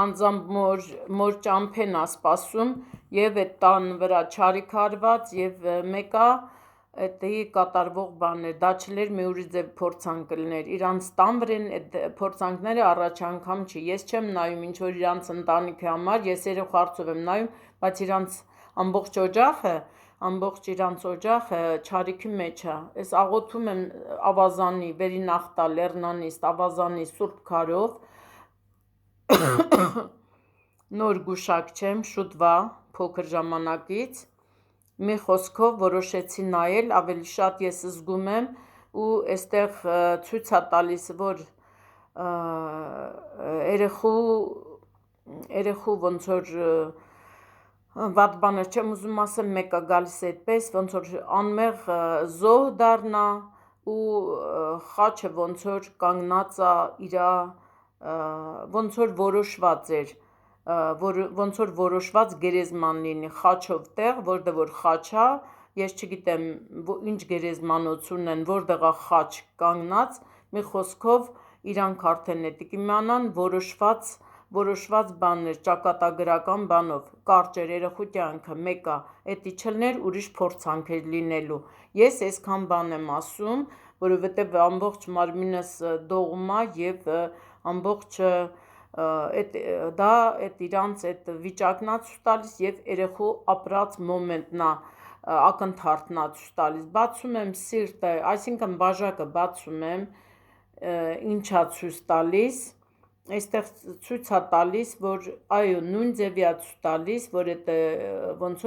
անձամբ մոր ճամփեն ա սպասում եւ այդ տան վրա չարիք արված եւ մեկը էդի կատարվող բաներ դա չլեր մի ուրիշ ձև փորձանք կլներ իրանց տան վրան այդ փորձանքները առաջ անգամ չի ես չեմ նայում ինչ որ իրանց ընտանիքի համար ես երեք հարցով եմ նայում բայց իրանց ամբողջ իրանց օջախը չարիքի մեջ է ես աղոթում եմ ավազանի վերին ախտա լեռնանիստ ավազանի սուրբ քարով նոր գուշակչեմ շուտվա փոքր ժամանակից մի խոսքով որոշեցի նայել ավելի շատ ես զգում եմ ու այստեղ ցույց է տալիս որ երեխու ոնց որ վատ բաներ չեմ ուզում ասեմ մեկը գալիս է այդպես ոնց որ անմեղ զոհ դառնա ու խաչը ոնց որ կանգնած է իրա ոնց որ որոշված էր ոնց որ որոշված գերեզման լինի խաչով տեղ որտեղ որ խաչա ես չգիտեմ ինչ գերեզմանություն են որտեղ է խաչ կանգնած մի խոսքով իրանք արդեն էդի կիմանան որոշված բաներ ճակատագրական բանով կարճ էր երեխու կյանքը մեկը էդի չլներ ուրիշ փորձանք էր լինելու ես այսքան բան եմ ասում որովհետև ամբողջ մարմինս դողում է եւ ամբողջ դա այդ իրանց այդ վիճակն է ցույց տալիս եւ երեխու ապրած մոմենտն է ակնթարթն է ցույց տալիս բացում եմ սիրտը այսինքն բաժակը բացում եմ ինչ է ցույց տալիս այստեղ ցույց է տալիս որ այո նույն ձևի է ցույց տալիս որ այդ ոնց